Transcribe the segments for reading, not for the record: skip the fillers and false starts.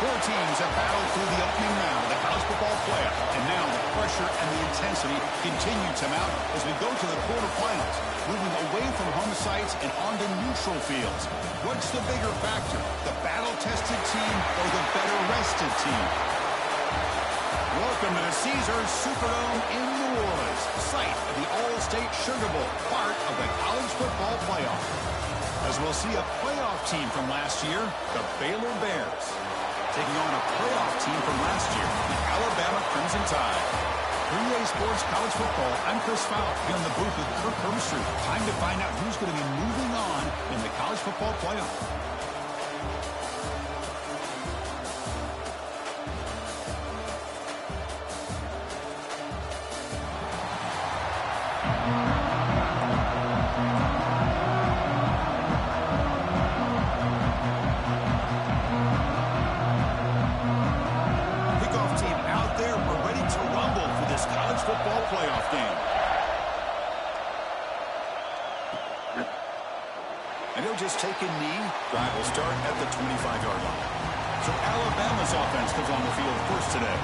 Four teams have battled through the opening round of the college football playoff, and now the pressure and the intensity continue to mount as we go to the quarterfinals, moving away from home sites and onto neutral fields. What's the bigger factor, the battle-tested team or the better-rested team? Welcome to the Caesars Superdome in New Orleans, site of the All-State Sugar Bowl, part of the college football playoff. As we'll see a playoff team from last year, the Baylor Bears, taking on a playoff team from last year, the Alabama Crimson Tide. 3A Sports College Football, I'm Chris Fowler, here in the booth with Kirk Herbstreit. Time to find out who's going to be moving on in the college football playoff. Playoff game. And he'll just take a knee. Drive will start at the 25-yard line. So Alabama's offense comes on the field first today.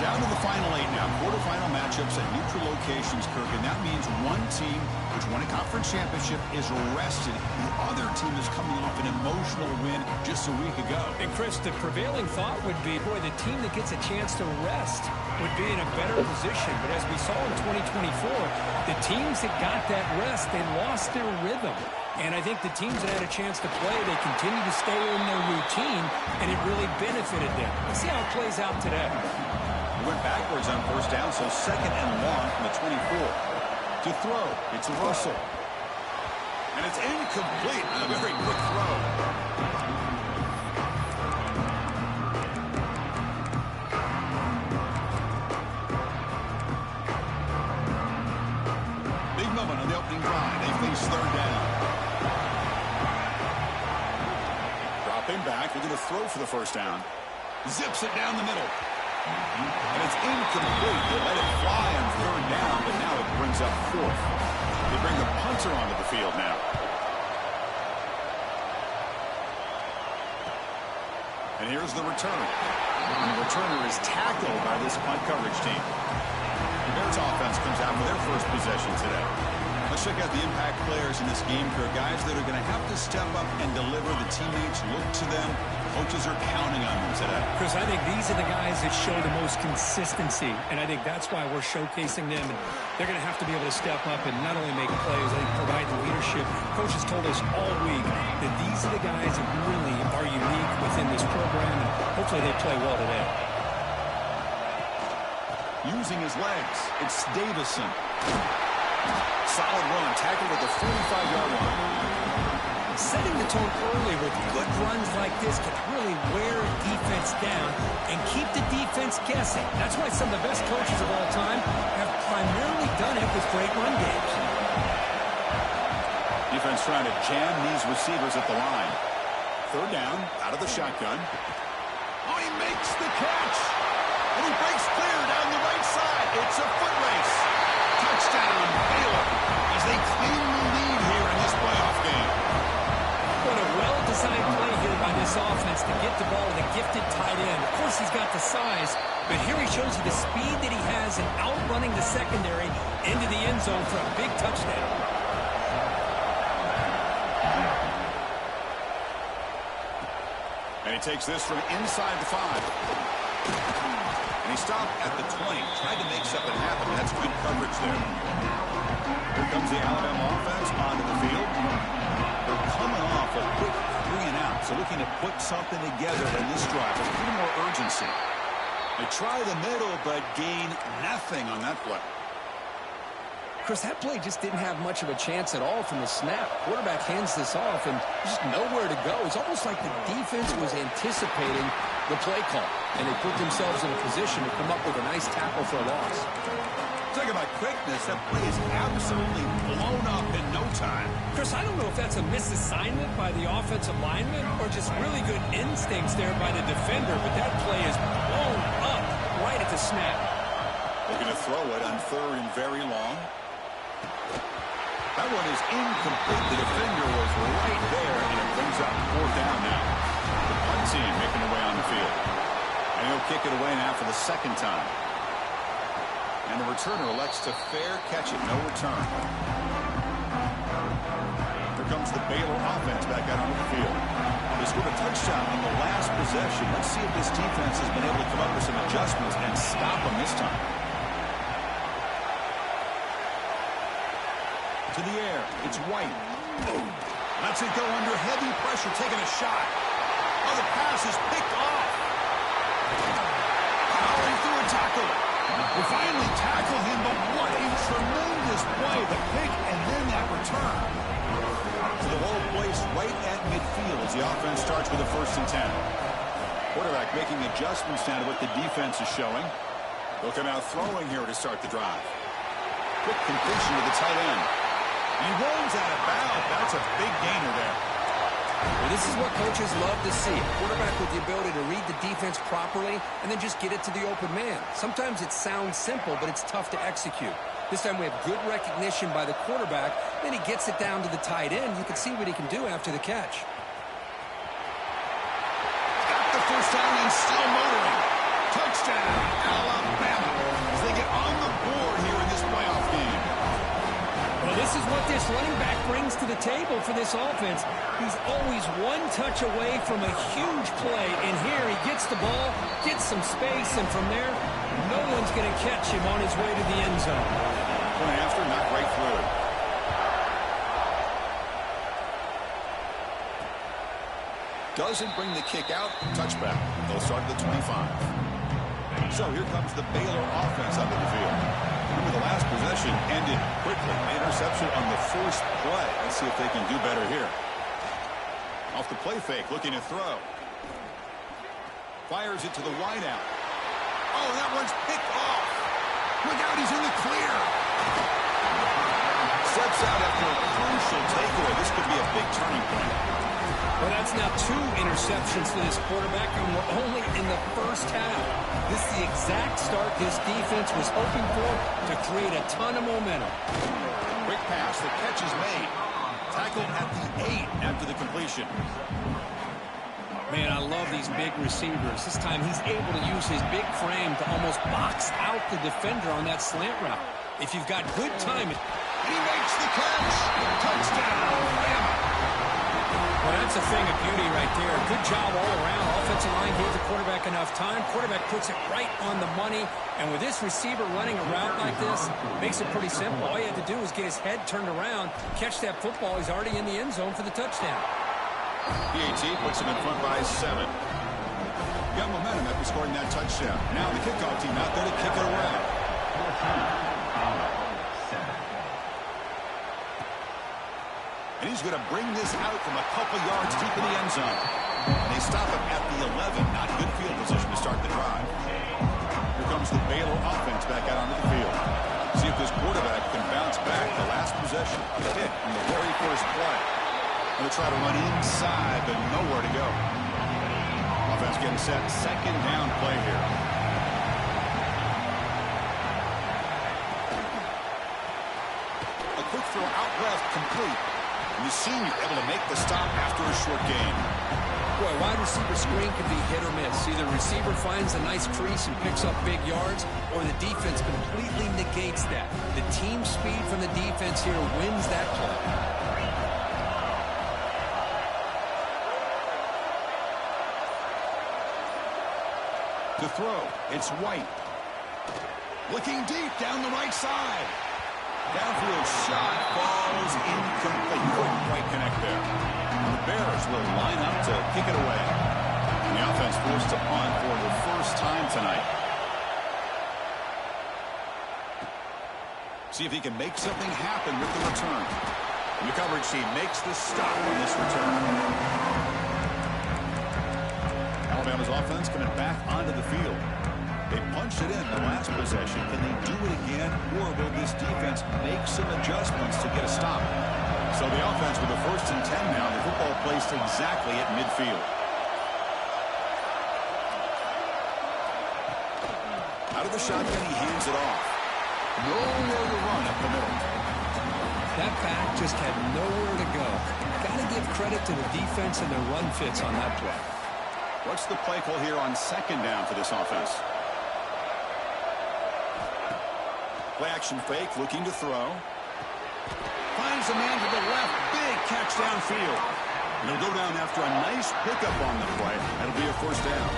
Down to the final 8 now. Quarterfinal matchups at neutral locations, Kirk. And that means one team which won a conference championship is rested. The other team is coming off an emotional win just a week ago. And Chris, the prevailing thought would be, boy, the team that gets a chance to rest would be in a better position. But as we saw in 2024, the teams that got that rest, they lost their rhythm. And I think the teams that had a chance to play, they continue to stay in their routine, and it really benefited them. Let's see how it plays out today. Went backwards on first down, so second and long from the 24. To throw, it's Russell. And it's incomplete. A very quick throw. Big moment on the opening drive. They face third down. Dropping back, looking to throw for the first down. Zips it down the middle. And it's incomplete. They let it fly on third down, but now it brings up fourth. They bring the punter onto the field now. And here's the return. And the returner is tackled by this punt coverage team. The Bears offense comes out for their first possession today. Let's check out the impact players in this game, for guys that are going to have to step up and deliver. The teammates look to them. Coaches are counting on them today. Chris, I think these are the guys that show the most consistency, and I think that's why we're showcasing them. And they're going to have to be able to step up and not only make plays, I think provide the leadership. Coaches told us all week that these are the guys that really are unique within this program, and hopefully they play well today. Using his legs, it's Davison. Solid run, tackled at the 45-yard line. Setting the tone early with good runs like this can really wear a defense down and keep the defense guessing. That's why some of the best coaches of all time have primarily done it with great run games. Defense trying to jam these receivers at the line. Third down, out of the shotgun. Oh, he makes the catch. And he breaks clear down the right side. It's a foot race. Touchdown, Baylor, as they claim the lead here in this playoff game. What a well-designed play here by this offense to get the ball to the gifted tight end. Of course, he's got the size, but here he shows you the speed that he has in outrunning the secondary into the end zone for a big touchdown. And he takes this from inside the 5. And he stopped at the 20. Tried to make something happen. That's good coverage there. Here comes the Alabama offense onto the field. They're coming off a quick 3-and-out. So looking to put something together in this drive with a little more urgency. They try the middle, but gain nothing on that play. Chris, that play just didn't have much of a chance at all from the snap. Quarterback hands this off and just nowhere to go. It's almost like the defense was anticipating the play call, and they put themselves in a position to come up with a nice tackle for a loss. Talk about quickness. That play is absolutely blown up in no time. Chris, I don't know if that's a misassignment by the offensive lineman or just really good instincts there by the defender, but that play is blown up right at the snap. Looking to throw it on third and very long. That one is incomplete. The defender was right there, and it brings up fourth down now. The punt team making their way on the field. And he'll kick it away now for the second time. And the returner elects to fair catch it. No return. Here comes the Baylor offense back out onto the field. They scored a touchdown on the last possession. Let's see if this defense has been able to come up with some adjustments and stop them this time. To the air. It's White. Boom. Lets it go under heavy pressure, taking a shot. Oh, the pass is picked off. Powering through a tackle. We finally tackle him, but what a tremendous play. The pick and then that return. So the whole place right at midfield as the offense starts with a 1st and 10. Quarterback making adjustments now to what the defense is showing. They'll come out throwing here to start the drive. Quick completion to the tight end. He rolls out of bounds. That's a big gainer there. Well, this is what coaches love to see. A quarterback with the ability to read the defense properly and then just get it to the open man. Sometimes it sounds simple, but it's tough to execute. This time we have good recognition by the quarterback. Then he gets it down to the tight end. You can see what he can do after the catch. Got the first down and still motoring. Touchdown, Alabama, as they get on the board here in this playoff game. Well, this is what this running back brings to the table for this offense. He's always one touch away from a huge play. And here he gets the ball, gets some space, and from there, no one's going to catch him on his way to the end zone. Point after, not right through. Doesn't bring the kick out. Touchback. They'll start at the 25. So here comes the Baylor offense onto the field. Remember, the last possession ended quickly. Interception on the first play. Let's see if they can do better here. Off the play fake, looking to throw. Fires it to the wideout. Oh, that one's picked off. Look out, he's in the clear. Steps out after a crucial takeaway. This could be a big turning point. Well, that's now 2 interceptions for this quarterback, and we're only in the first half. This is the exact start this defense was hoping for to create a ton of momentum. Quick pass, the catch is made. Tackled at the 8 after the completion. Man, I love these big receivers. This time he's able to use his big frame to almost box out the defender on that slant route. If you've got good timing. He makes the catch. Touchdown, Alabama. Well, that's a thing of beauty right there. Good job all around. Offensive line gave the quarterback enough time. Quarterback puts it right on the money. And with this receiver running a route like this, makes it pretty simple. All you have to do is get his head turned around, catch that football. He's already in the end zone for the touchdown. PAT puts him in front by 7. Got momentum after scoring that touchdown. Now the kickoff team out there to kick it away. And he's going to bring this out from a couple yards deep in the end zone. And they stop him at the 11. Not good field position to start the drive. Here comes the Baylor offense back out onto the field. See if this quarterback can bounce back. The last possession, a hit on the very first play. Going to try to run inside, but nowhere to go. Offense getting set. Second down play here. A quick throw out left, complete. And the senior able to make the stop after a short gain. Boy, wide receiver screen can be hit or miss. Either receiver finds a nice crease and picks up big yards, or the defense completely negates that. The team speed from the defense here wins that play. To throw, it's White. Looking deep down the right side. Downfield shot falls incomplete. Couldn't quite connect there. The Bears will line up to kick it away. And the offense forced to punt for the first time tonight. See if he can make something happen with the return. And the coverage team makes the stop on this return. Alabama's offense coming back onto the field. They punched it in the last possession. Can they do it again, or will this defense make some adjustments to get a stop? So the offense with the 1st and 10 now. The football placed exactly at midfield. Out of the shotgun, he hands it off. Nowhere to run up the middle. That back just had nowhere to go. Got to give credit to the defense and their run fits on that play. What's the play call here on second down for this offense? Play action fake, looking to throw. Finds a man to the left. Big catch downfield. And he'll go down after a nice pickup on the play. That'll be a first down.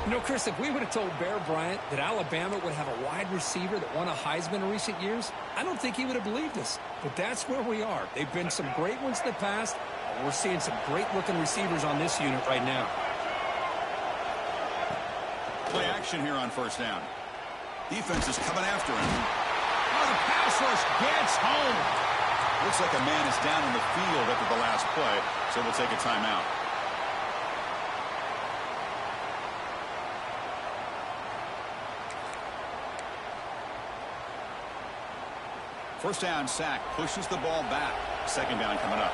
You know, Chris, if we would have told Bear Bryant that Alabama would have a wide receiver that won a Heisman in recent years, I don't think he would have believed us. But that's where we are. They've been some great ones in the past. We're seeing some great-looking receivers on this unit right now. Play action here on first down. Defense is coming after him. Oh, the pass rush gets home. Looks like a man is down in the field after the last play, so we'll take a timeout. First down sack, pushes the ball back. Second down coming up.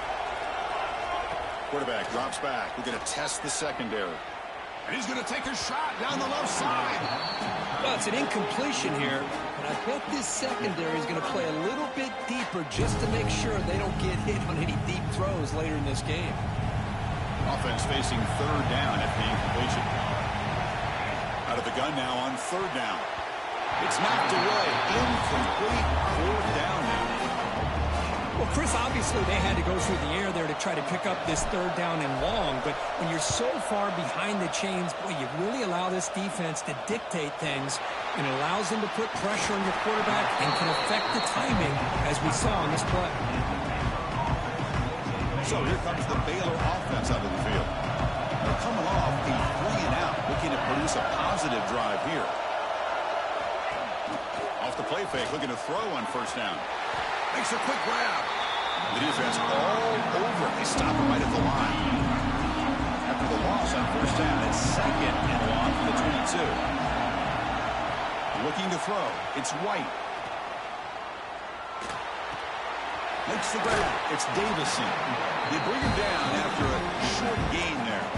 Quarterback drops back. We're going to test the secondary. And he's going to take a shot down the left side. Well, it's an incompletion here, but I bet this secondary is going to play a little bit deeper just to make sure they don't get hit on any deep throws later in this game. Offense facing third down at the incompletion. Out of the gun now on third down. It's knocked away. Incomplete. Fourth down now. Well, Chris, obviously they had to go through the air there to try to pick up this third down and long, but when you're so far behind the chains, boy, you really allow this defense to dictate things, and it allows them to put pressure on your quarterback and can affect the timing, as we saw on this play. So here comes the Baylor offense out of the field. They're coming off a 3-and-out, looking to produce a positive drive here. Off the play fake, looking to throw on first down. Makes a quick grab. The defense all over. They stop him right at the line. After the loss on first down, it's second and long for the 22. Looking to throw. It's White. Makes the grab. It's Davison. They bring him down after a short gain there.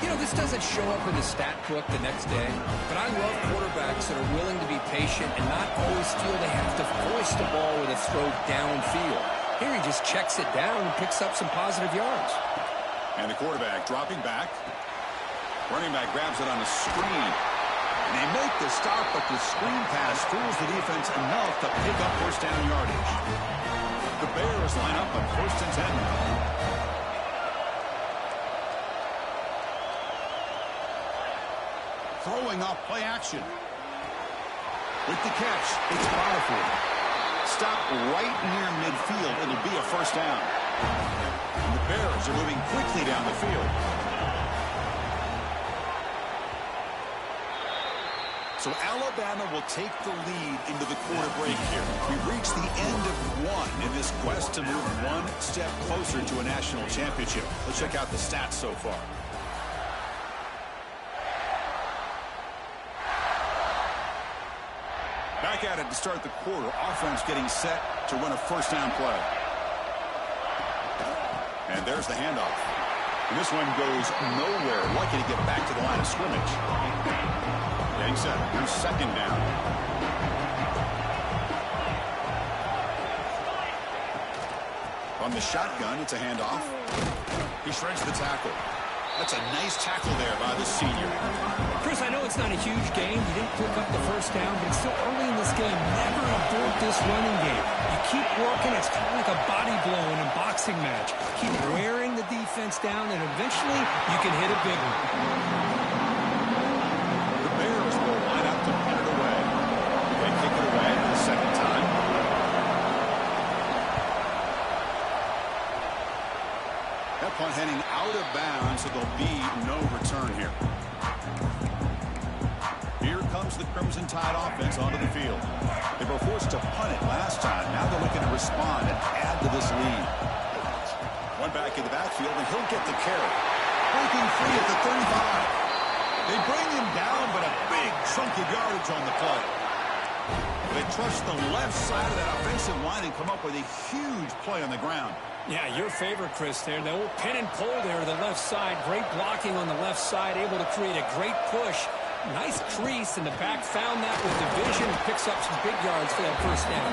You know, this doesn't show up in the stat book the next day, but I love quarterbacks that are willing to be patient and not always feel they have to force the ball with a throw downfield. Here he just checks it down and picks up some positive yards. And the quarterback dropping back. Running back grabs it on a screen. And they make the stop, but the screen pass fools the defense enough to pick up first down yardage. The Bears line up on first and 10 now. Throwing off play action. With the catch, it's powerful. Stop right near midfield. It'll be a first down. And the Bears are moving quickly down the field. So Alabama will take the lead into the quarter break here. We've reached the end of one in this quest to move one step closer to a national championship. Let's check out the stats so far. Back at it to start the quarter. Offense getting set to run a first down play. And there's the handoff. And this one goes nowhere. Lucky to get back to the line of scrimmage. Getting set. Here's second down. On the shotgun, it's a handoff. He shreds the tackle. That's a nice tackle there by the senior. Chris, I know it's not a huge game. You didn't pick up the first down, but it's still early in this game. Never abort this running game. You keep working. It's kind of like a body blow in a boxing match. Keep wearing the defense down, and eventually you can hit a big one. The Bears will line up to put it away. They kick it away for the second time. That punt heading out of bounds, so there'll be no return here. Here comes the Crimson Tide offense onto the field. They were forced to punt it last time. Now they're looking to respond and add to this lead. One back in the backfield, and he'll get the carry. Breaking free at the 35. They bring him down, but a big chunk of yardage on the play. They trust the left side of that offensive line and come up with a huge play on the ground. Yeah, your favorite, Chris, there. The old pin and pull there to the left side. Great blocking on the left side, able to create a great push. Nice crease in the back. Found that with the vision. Picks up some big yards for that first down.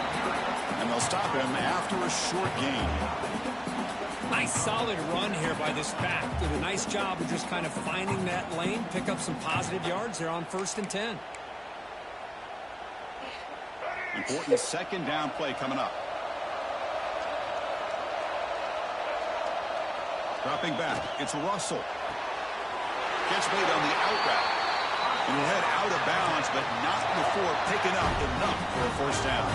And they'll stop him after a short gain. Nice solid run here by this back. Did a nice job of just kind of finding that lane, pick up some positive yards there on 1st and 10. Important second down play coming up. Dropping back, it's Russell. Gets made on the out route. And he'll head out of bounds, but not before picking up enough for a 1st down.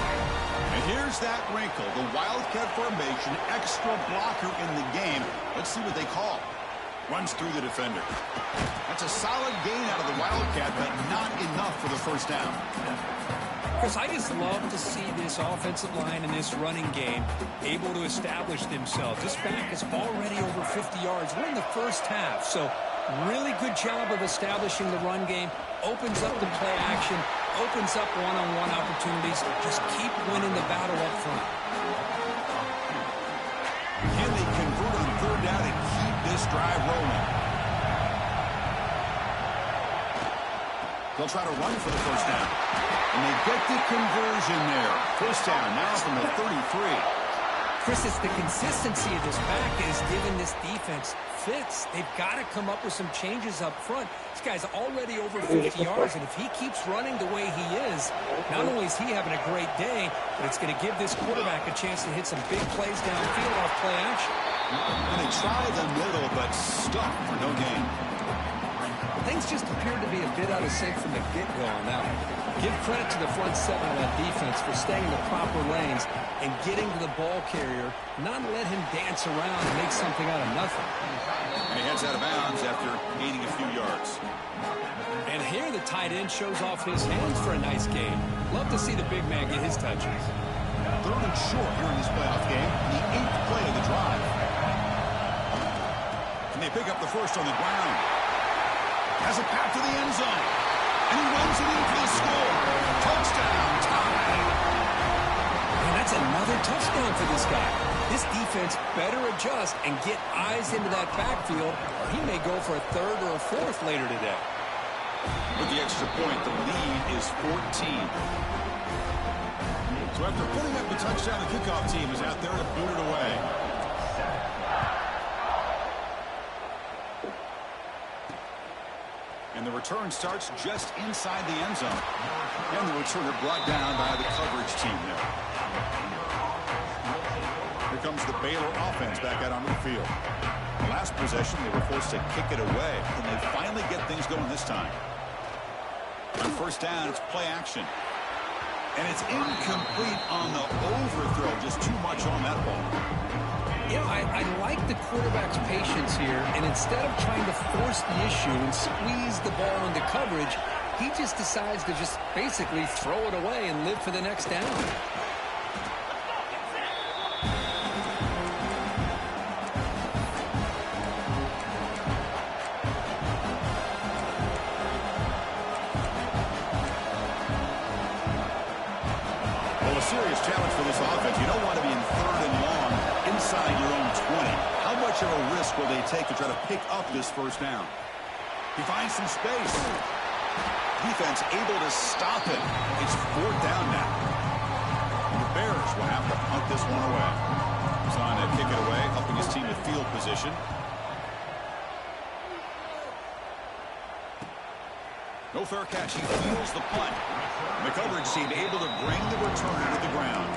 And here's that wrinkle, the Wildcat formation, extra blocker in the game. Let's see what they call. Runs through the defender. That's a solid gain out of the Wildcat, but not enough for the 1st down. Chris, I just love to see this offensive line in this running game able to establish themselves. This back is already over 50 yards. We're in the 1st half, so really good job of establishing the run game. Opens up the play action, opens up one-on-one opportunities. Just keep winning the battle up front. Can they convert on 3rd down and keep this drive rolling? They'll try to run for the 1st down. And they get the conversion there. 1st down now from the 33. Chris, it's the consistency of this back that is giving this defense fits. They've got to come up with some changes up front. This guy's already over 50 yards, and if he keeps running the way he is, not only is he having a great day, but it's going to give this quarterback a chance to hit some big plays downfield off play action. And they try the middle, but stuck for no gain. Things just appeared to be a bit out of sync from the get-go on that one. Give credit to the front 7 of that defense for staying in the proper lanes and getting to the ball carrier, not let him dance around and make something out of nothing. And he heads out of bounds after gaining a few yards. And here the tight end shows off his hands for a nice gain. Love to see the big man get his touches. 3rd and short here in this playoff game, the 8th play of the drive. And they pick up the 1st on the ground. Has a path to the end zone. And he runs it in for the score. Touchdown, tie. And that's another touchdown for this guy. This defense better adjust and get eyes into that backfield, or he may go for a 3rd or a 4th later today. With the extra point, the lead is 14. So after putting up the touchdown, the kickoff team is out there to boot it away. And the return starts just inside the end zone. And the returner brought down by the coverage team there. Here comes the Baylor offense back out onto the field. Last possession, they were forced to kick it away. And they finally get things going this time. On 1st down, it's play action. And it's incomplete on the overthrow. Just too much on that ball. You know, I like the quarterback's patience here, and instead of trying to force the issue and squeeze the ball into coverage, he just decides to just basically throw it away and live for the next down. Well, a serious challenge for this offense. You don't want to be in 3rd and long inside your own 20. How much of a risk will they take to try to pick up this 1st down? He finds some space. Defense able to stop it. It's 4th down now. And the Bears will have to punt this one away. He's on to kick it away, helping his team with field position. No fair catch. He feels the punt. And the coverage team able to bring the returner to the ground.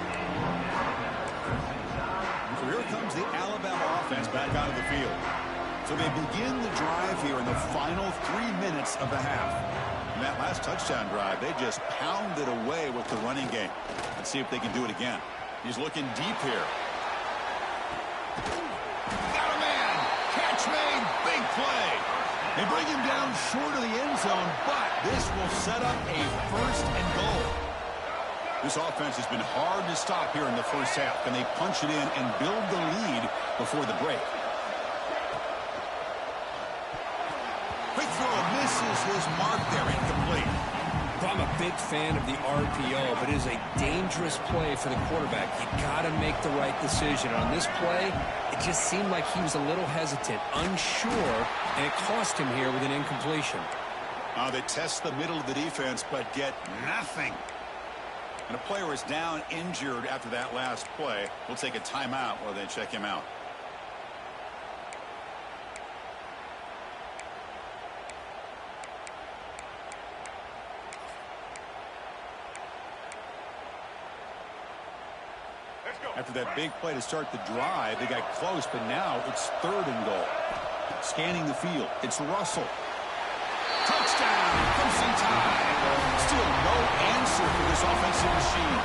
So here comes the Alabama offense back out of the field. So they begin the drive here in the final 3 minutes of the half. In that last touchdown drive, they just pounded away with the running game. Let's see if they can do it again. He's looking deep here. Got a man. Catch made. Big play. They bring him down short of the end zone, but this will set up a 1st and goal. This offense has been hard to stop here in the 1st half. Can they punch it in and build the lead before the break? Quick throw misses his mark there, incomplete. I'm a big fan of the RPO, but it is a dangerous play for the quarterback. You got to make the right decision. On this play, it just seemed like he was a little hesitant, unsure, and it cost him here with an incompletion. They test the middle of the defense, but get nothing. And a player is down injured after that last play. We'll take a timeout while they check him out. After that big play to start the drive, they got close, but now it's 3rd and goal. Scanning the field, it's Russell. Touchdown! Crimson Tide. Still no answer for this offensive machine.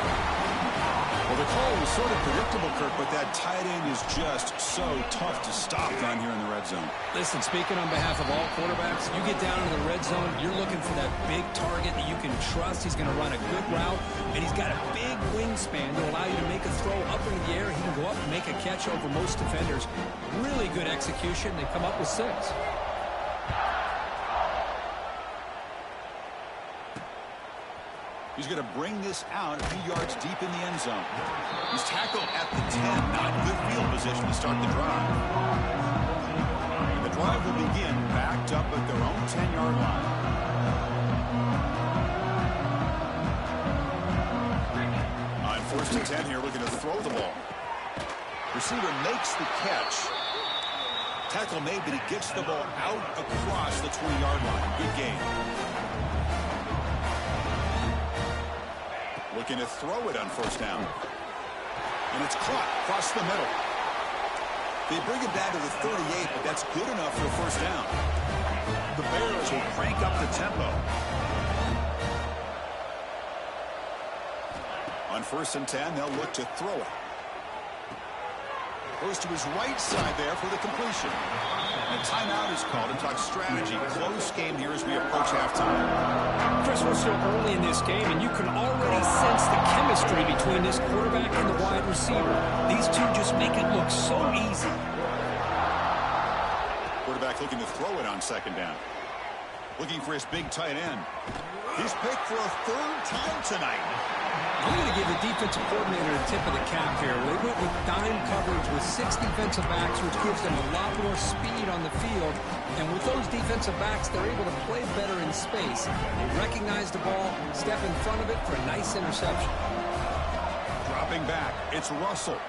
Well, the call was sort of predictable, Kirk, but that tight end is just so tough to stop down here in the red zone. Listen, speaking on behalf of all quarterbacks, you get down into the red zone, you're looking for that big target that you can trust. He's going to run a good route, and he's got a big wingspan to allow you to make a throw up into the air. He can go up and make a catch over most defenders. Really good execution. They come up with 6. He's going to bring this out a few yards deep in the end zone. He's tackled at the 10. Not good field position to start the drive. And the drive will begin backed up at their own 10-yard line. On 1st and 10 here, looking to throw the ball. Receiver makes the catch. Tackle made, but he gets the ball out across the 20-yard line. Good game. Looking to throw it on 1st down. And it's caught across the middle. They bring it down to the 38, but that's good enough for a 1st down. The Bears will crank up the tempo. On 1st and 10, they'll look to throw it. Goes to his right side there for the completion. And a timeout is called to talk strategy. Close game here as we approach halftime. Chris, we're still early in this game, and you can already sense the chemistry between this quarterback and the wide receiver. These two just make it look so easy. Quarterback looking to throw it on 2nd down. Looking for his big tight end. He's picked for a 3rd time tonight. I'm going to give the defensive coordinator a tip of the cap here. They went with dime coverage with 6 defensive backs, which gives them a lot more speed on the field. And with those defensive backs, they're able to play better in space. They recognize the ball, step in front of it for a nice interception. Dropping back, it's Russell.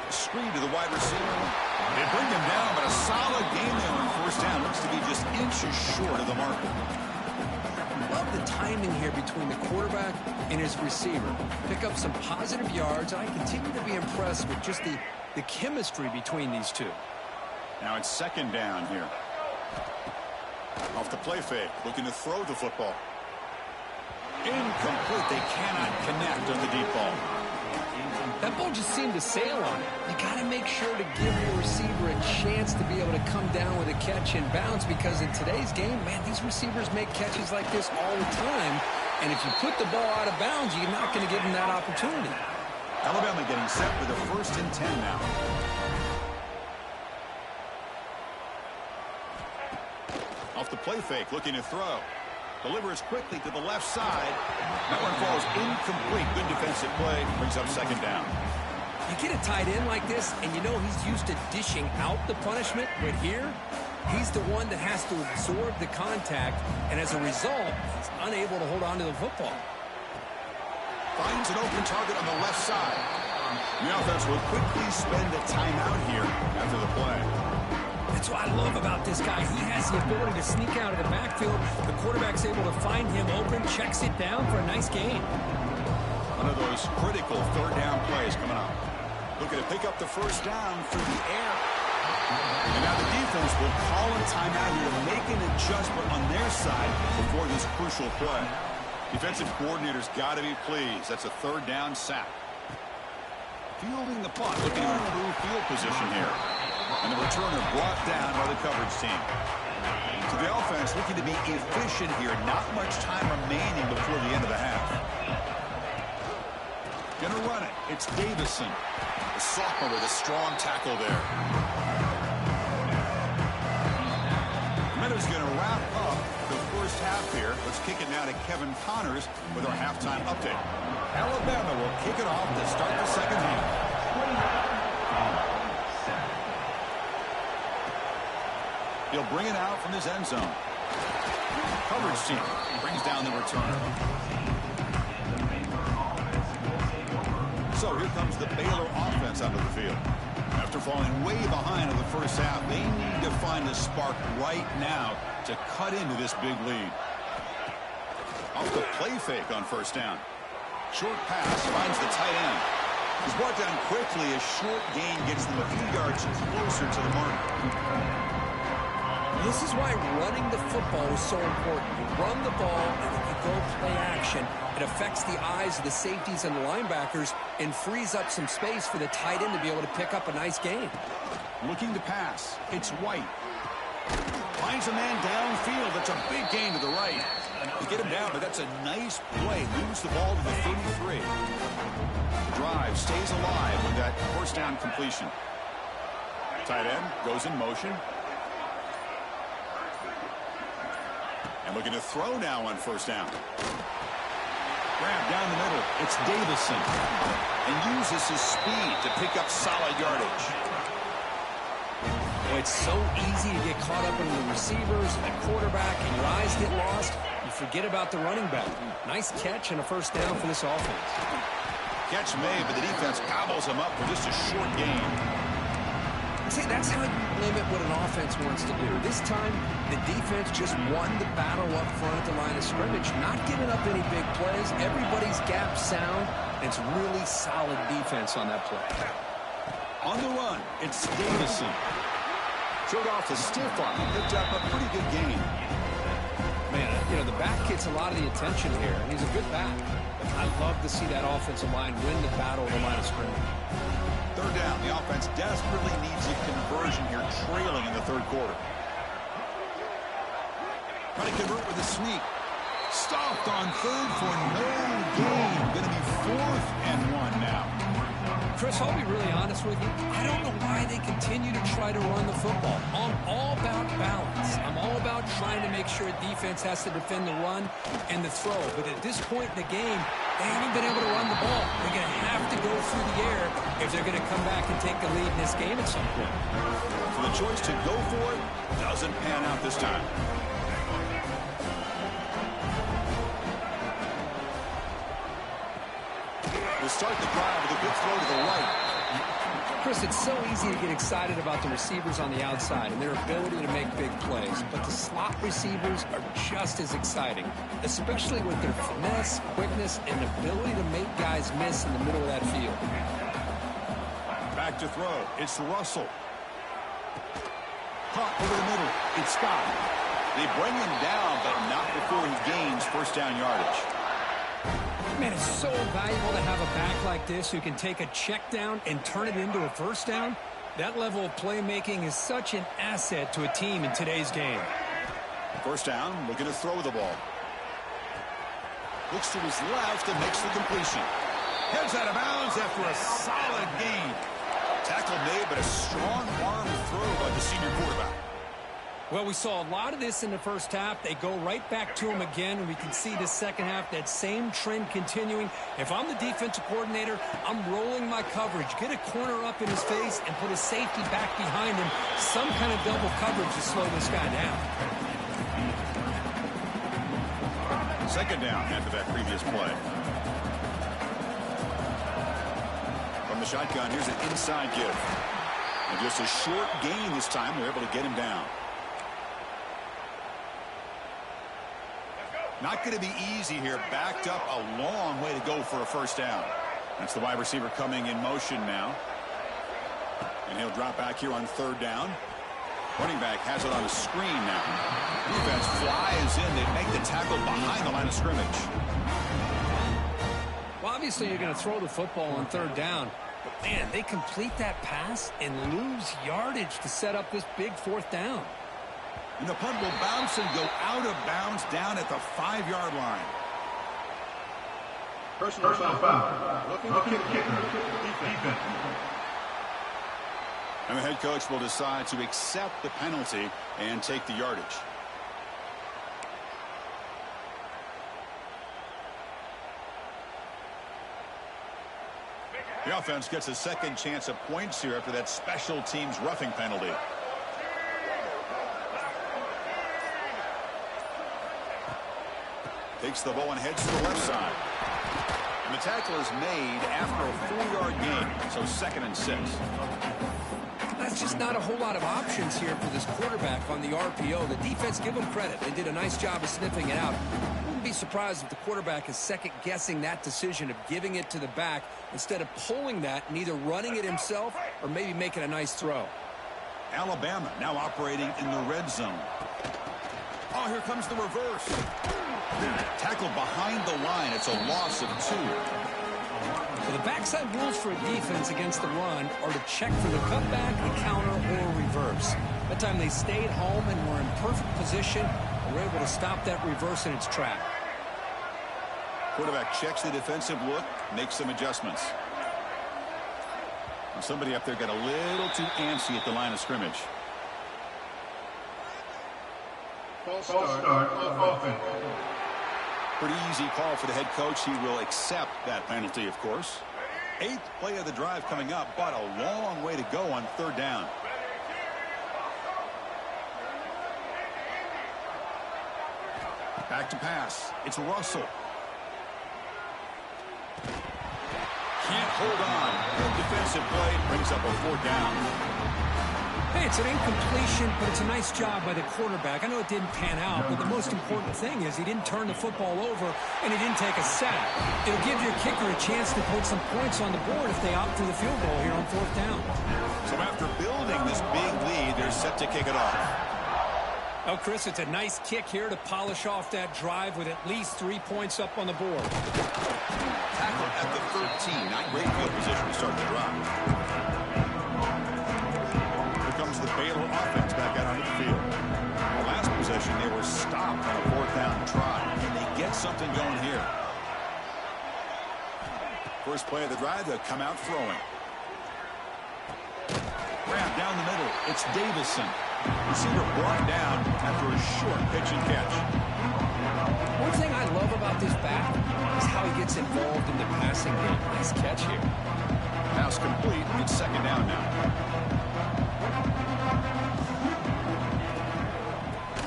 Screen to the wide receiver. They bring him down, but a solid game there on 1st down. Looks to be just inches short of the marker. Love the timing here between the quarterback and his receiver. Pick up some positive yards, and I continue to be impressed with just the chemistry between these two. Now it's 2nd down here. Off the play fake, looking to throw the football. Incomplete. They cannot connect on the deep ball. That ball just seemed to sail on it. You got to make sure to give your receiver a chance to be able to come down with a catch and bounce, because in today's game, man, these receivers make catches like this all the time. And if you put the ball out of bounds, you're not going to give them that opportunity. Alabama getting set for the 1st and 10 now. Off the play fake, looking to throw. Delivers quickly to the left side. That one falls incomplete. Good defensive play. Brings up 2nd down. You get a tight end like this, and you know he's used to dishing out the punishment. But here, he's the one that has to absorb the contact. And as a result, he's unable to hold on to the football. Finds an open target on the left side. The offense will quickly spend a timeout here after the play. That's what I love about this guy. He has the ability to sneak out of the backfield. The quarterback's able to find him open, checks it down for a nice gain. One of those critical 3rd down plays coming up. Looking to pick up the 1st down through the air. And now the defense will call a timeout here to make an adjustment on their side before this crucial play. Defensive coordinator's got to be pleased. That's a 3rd down sack. Fielding the punt, looking to improve field position here. And the returner brought down by the coverage team. So the offense looking to be efficient here. Not much time remaining before the end of the half. Gonna run it. It's Davison. The sophomore with a strong tackle there. Minutes gonna wrap up the 1st half here. Let's kick it now to Kevin Connors with our halftime update. Alabama will kick it off to start the 2nd half. He'll bring it out from his end zone. Coverage team brings down the returner. So here comes the Baylor offense onto the field. After falling way behind in the 1st half, they need to find a spark right now to cut into this big lead. Off the play fake on 1st down. Short pass finds the tight end. He's brought down quickly. A short gain gets them a few yards closer to the mark. This is why running the football is so important. You run the ball, and then you go play action. It affects the eyes of the safeties and the linebackers and frees up some space for the tight end to be able to pick up a nice gain. Looking to pass. It's White. Finds a man downfield. That's a big gain to the right. You get him down, but that's a nice play. Moves the ball to the 33. The drive stays alive with that first down completion. Tight end goes in motion. And looking to throw now on first down. Grab down the middle. It's Davison. And uses his speed to pick up solid yardage. Well, it's so easy to get caught up in the receivers and the quarterback, and your eyes get lost. You forget about the running back. Nice catch and a first down for this offense. Catch made, but the defense gobbles him up for just a short gain. See, that's how you limit what an offense wants to do. This time, the defense just won the battle up front at the line of scrimmage, not giving up any big plays. Everybody's gap sound. It's really solid defense on that play. On the run, it's Davison. Showed off the stiff arm. Picked up a pretty good gain. Man, you know, the back gets a lot of the attention here, and he's a good back. I love to see that offensive line win the battle at the line of scrimmage. Third down. The offense desperately needs a conversion here, trailing in the third quarter. Trying to convert with a sneak. Stopped on third for no gain. Going to be 4th and 1 now. Chris, I'll be really honest with you. I don't know why they continue to try to run the football. I'm all about balance. I'm all about trying to make sure defense has to defend the run and the throw. But at this point in the game, they haven't been able to run the ball. They're going to have to go through the air if they're going to come back and take the lead in this game at some point. So the choice to go for it doesn't pan out this time. We'll start the drive with a good throw to the right. Chris, it's so easy to get excited about the receivers on the outside and their ability to make big plays, but the slot receivers are just as exciting, especially with their finesse, quickness, and ability to make guys miss in the middle of that field. Back to throw. It's Russell. Caught over the middle. It's Scott. They bring him down, but not before he gains first down yardage. Man, it's so valuable to have a back like this who can take a check down and turn it into a first down. That level of playmaking is such an asset to a team in today's game. First down, looking to throw the ball. Looks to his left and makes the completion. Heads out of bounds after a solid gain. Tackle made, but a strong arm throw by the senior quarterback. Well, we saw a lot of this in the first half. They go right back to him again, and we can see the second half, that same trend continuing. If I'm the defensive coordinator, I'm rolling my coverage. Get a corner up in his face and put a safety back behind him. Some kind of double coverage to slow this guy down. Second down after that previous play. From the shotgun, here's an inside give. And just a short gain this time. They're able to get him down. Not going to be easy here. Backed up a long way to go for a first down. That's the wide receiver coming in motion now. And he'll drop back here on third down. Running back has it on a screen now. Defense flies in. They make the tackle behind the line of scrimmage. Well, obviously you're going to throw the football on third down. But, man, they complete that pass and lose yardage to set up this big fourth down. And the punt will bounce and go out of bounds down at the 5-yard line. Personal foul. Looking to kick defense. And the head coach will decide to accept the penalty and take the yardage. The offense gets a second chance at points here after that special teams roughing penalty. Takes the ball and heads to the left side. And the tackle is made after a 4-yard gain, so 2nd and 6. that's just not a whole lot of options here for this quarterback on the RPO. The defense, give them credit. They did a nice job of sniffing it out. Wouldn't be surprised if the quarterback is second-guessing that decision of giving it to the back instead of pulling that and either running it himself or maybe making a nice throw. Alabama now operating in the red zone. Oh, here comes the reverse. Tackled behind the line. It's a loss of 2. So the backside rules for a defense against the run are to check for the cutback, the counter, or reverse. That time they stayed home and were in perfect position and were able to stop that reverse in its track. Quarterback checks the defensive look, makes some adjustments. Well, somebody up there got a little too antsy at the line of scrimmage. False start on offense. Pretty easy call for the head coach. He will accept that penalty, of course. 8th play of the drive coming up, but a long way to go on 3rd down. Back to pass. It's Russell. Can't hold on. Good defensive play. Brings up a 4th down. Hey, it's an incompletion, but it's a nice job by the quarterback. I know it didn't pan out, but the most important thing is he didn't turn the football over and he didn't take a sack. It'll give your kicker a chance to put some points on the board if they opt for the field goal here on 4th down. So after building this big lead, they're set to kick it off. Oh, Chris, it's a nice kick here to polish off that drive with at least 3 points up on the board. Tackle at the 13. Not great field position to start the drive. Comes the Baylor offense back out onto the field. The last possession, they were stopped on a 4th down try. Can they get something going here? First play of the drive, they'll come out throwing. Grab down the middle. It's Davison. Receiver brought down after a short pitch and catch. One thing I love about this back is how he gets involved in the passing game. Nice catch here. Pass complete. It's 2nd down now.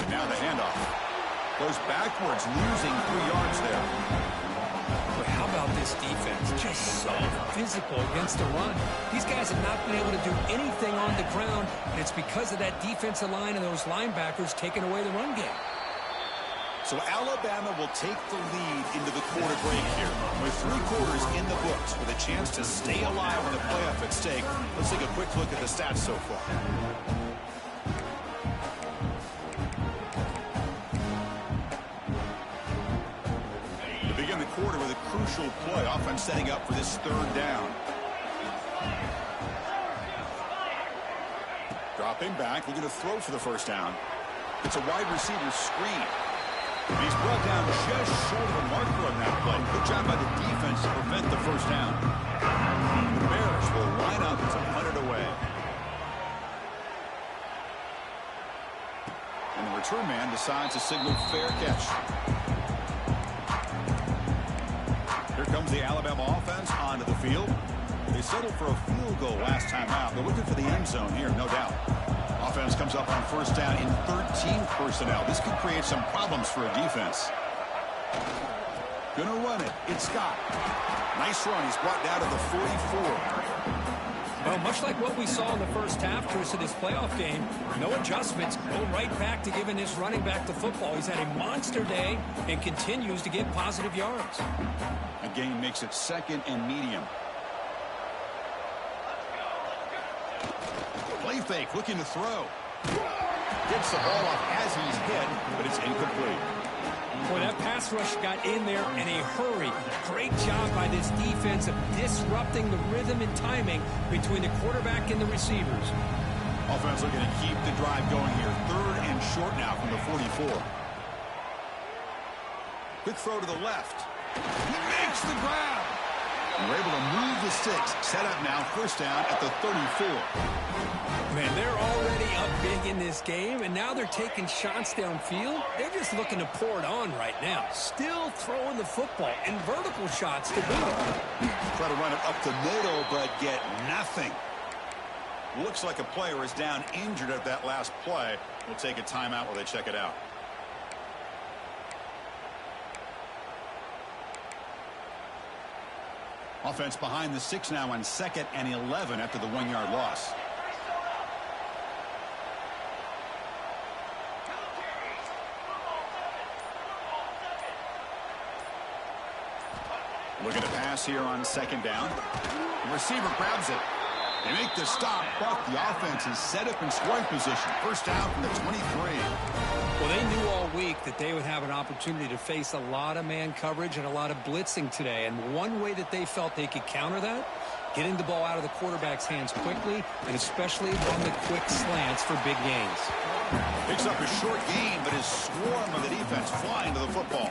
Now the handoff. Goes backwards, losing 3 yards there. Boy, how about this defense? Just so physical against the run. These guys have not been able to do anything on the ground, and it's because of that defensive line and those linebackers taking away the run game. So Alabama will take the lead into the quarter break here. With 3 quarters in the books with a chance to stay alive in the playoff at stake. Let's take a quick look at the stats so far. Begin the quarter with a crucial play. Offense setting up for this 3rd down. Dropping back, looking to throw for the 1st down. It's a wide receiver screen. He's brought down just short of the marker on that play. Good job by the defense to prevent the 1st down. The Bears will line up to punt it away. And the return man decides to signal fair catch. Here comes the Alabama offense onto the field. They settled for a field goal last time out. They're looking for the end zone here, no doubt. Offense comes up on 1st down in 13 personnel. This could create some problems for a defense. Gonna run it. It's Scott. Nice run. He's brought down to the 44. Well, much like what we saw in the first half, Chris, of this playoff game, no adjustments. Go right back to giving this running back the football. He's had a monster day and continues to get positive yards. A gain makes it 2nd and medium. Play fake, looking to throw. Gets the ball off as he's hit, but it's incomplete. Boy, that pass rush got in there in a hurry. Great job by this defense of disrupting the rhythm and timing between the quarterback and the receivers. Offense looking to keep the drive going here. 3rd and short now from the 44. Quick throw to the left. He makes the grab. And we're able to move the sticks. Set up now, 1st down at the 34. Man, they're already up big in this game, and now they're taking shots downfield. They're just looking to pour it on right now. Still throwing the football and vertical shots to boot. Try to run it up the middle, but get nothing. Looks like a player is down injured at that last play. We'll take a timeout while they check it out. Offense behind the 6 now on 2nd and 11 after the 1-yard loss. pass here on second down. The receiver grabs it. They make the stop, but the offense is set up in scoring position. First down from the 23. Well, they knew all week that they would have an opportunity to face a lot of man coverage and a lot of blitzing today. And one way that they felt they could counter that, getting the ball out of the quarterback's hands quickly, and especially on the quick slants for big gains. Picks up a short gain, but his swarm of the defense flying to the football.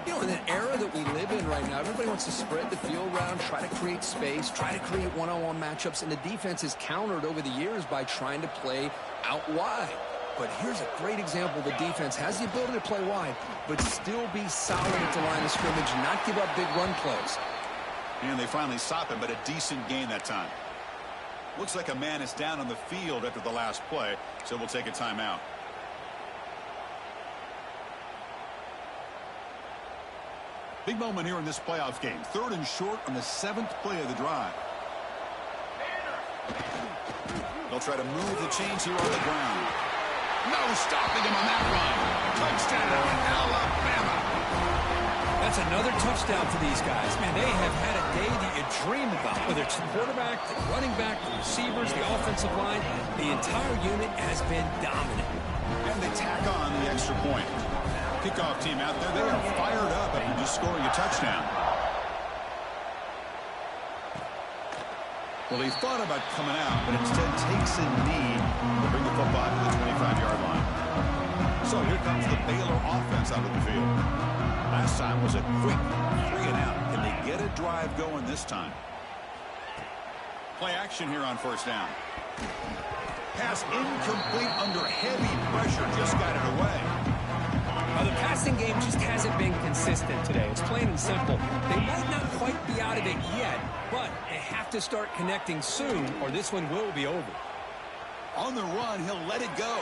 You know, in an era that we live in right now, everybody wants to spread the field around, try to create space, try to create one-on-one matchups, and the defense is countered over the years by trying to play out wide. But here's a great example. The defense has the ability to play wide, but still be solid at the line of scrimmage, not give up big run plays. And they finally stop him, but a decent gain that time. Looks like a man is down on the field after the last play, so we'll take a timeout. Big moment here in this playoff game. 3rd and short on the 7th play of the drive. They'll try to move the chains here on the ground. No stopping him on that run. Touchdown, Alabama. That's another touchdown for these guys. Man, they have had a day that you dream about. Whether it's the quarterback, the running back, the receivers, the offensive line, the entire unit has been dominant. And they tack on the extra point. Kickoff team out there, they are fired up after just scoring a touchdown. Well, he thought about coming out, but instead takes a knee to bring the football to the 25-yard line. So here comes the Baylor offense out of the field. Last time was a quick 3 and out. Can they get a drive going this time? Play action here on first down. Pass incomplete under heavy pressure. Just got it away. The passing game just hasn't been consistent today. It's plain and simple. They might not quite be out of it yet, but they have to start connecting soon or this one will be over. On the run, he'll let it go.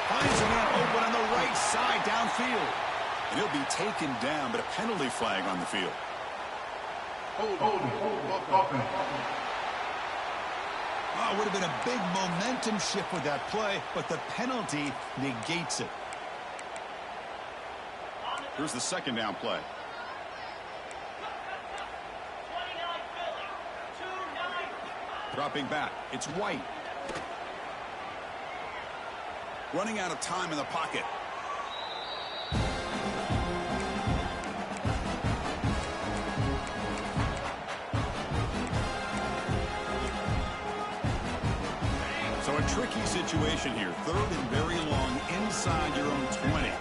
Finds a man open on the right side downfield. And he'll be taken down, but a penalty flag on the field. Hold. Oh, it would have been a big momentum shift with that play, but the penalty negates it. Here's the second down play. Dropping back. It's White. Running out of time in the pocket. So a tricky situation here. 3rd and very long inside your own 20.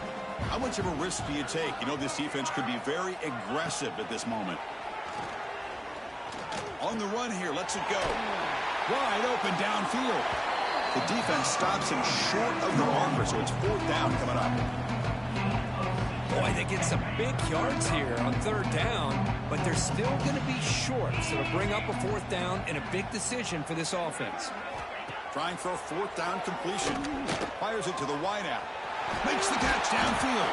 How much of a risk do you take? You know, this defense could be very aggressive at this moment. On the run here, lets it go. Wide open downfield. The defense stops him short of the marker, so it's 4th down coming up. Boy, they get some big yards here on 3rd down, but they're still going to be short. So to bring up a 4th down and a big decision for this offense. Trying for a 4th down completion. Fires it to the wideout. Makes the catch downfield.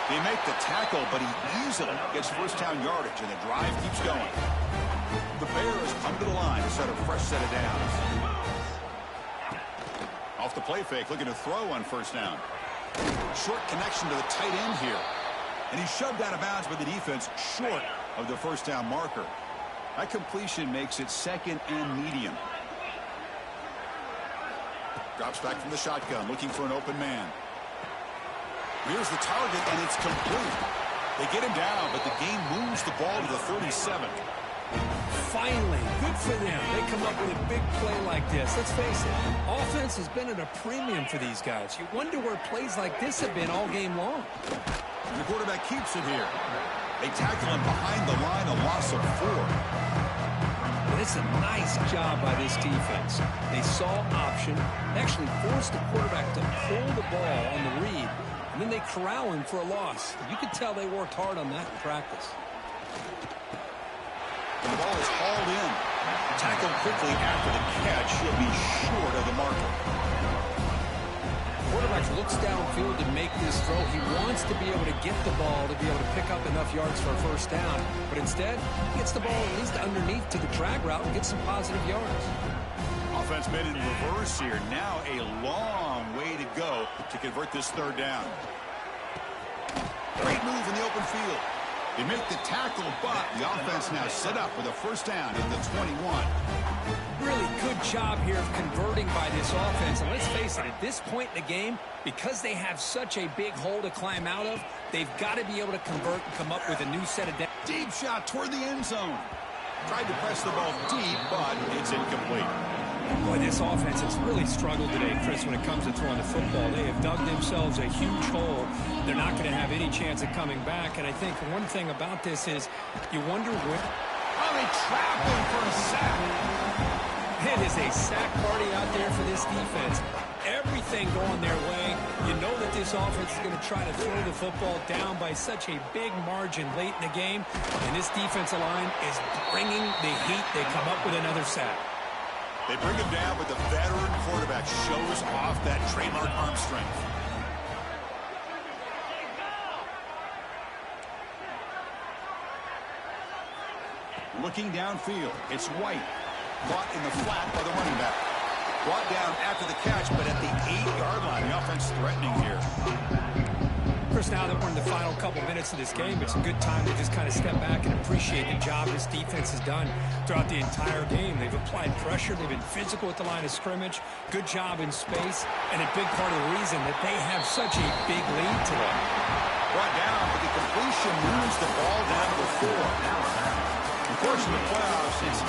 They make the tackle, but he easily gets first down yardage, and the drive keeps going. The Bears come to the line to set a fresh set of downs. Off the play fake, looking to throw on first down. Short connection to the tight end here. And he's shoved out of bounds by the defense short of the first down marker. That completion makes it 2nd and medium. Drops back from the shotgun, looking for an open man. Here's the target, and it's complete. They get him down, but the game moves the ball to the 37. Finally, good for them. They come up with a big play like this. Let's face it, offense has been at a premium for these guys. You wonder where plays like this have been all game long. And the quarterback keeps it here. They tackle him behind the line, a loss of 4. But it's a nice job by this defense. They saw option, actually forced the quarterback to pull the ball on the read, and then they corral him for a loss. You could tell they worked hard on that in practice. And the ball is hauled in. Tackled quickly after the catch. He'll be short of the marker. Quarterback looks downfield to make this throw. He wants to be able to get the ball to be able to pick up enough yards for a first down. But instead, he gets the ball at least underneath to the drag route and gets some positive yards. Offense made in reverse here. Now a long way to go to convert this 3rd down. Great move in the open field. They make the tackle, but the offense now set up with a first down at the 21. Really good job here of converting by this offense. And let's face it, at this point in the game, because they have such a big hole to climb out of, they've got to be able to convert and come up with a new set of downs. Deep shot toward the end zone. Tried to press the ball deep, but it's incomplete. Boy, this offense has really struggled today, Chris, when it comes to throwing the football. They have dug themselves a huge hole. They're not going to have any chance of coming back. And I think one thing about this is you wonder where... Oh, they trap him for a sack. It is a sack party out there for this defense. Everything going their way. You know that this offense is going to try to throw the football down by such a big margin late in the game. And this defensive line is bringing the heat. They come up with another sack. They bring him down, but the veteran quarterback shows off that trademark arm strength. Looking downfield, it's White. Caught in the flat by the running back. Brought down after the catch, but at the 8-yard line, the offense threatening here. Chris, now that we're in the final couple minutes of this game, it's a good time to just kind of step back and appreciate the job this defense has done throughout the entire game. They've applied pressure. They've been physical at the line of scrimmage. Good job in space. And a big part of the reason that they have such a big lead today. Brought down, but the completion moves the ball down to the 4. Of course, in the playoffs, it's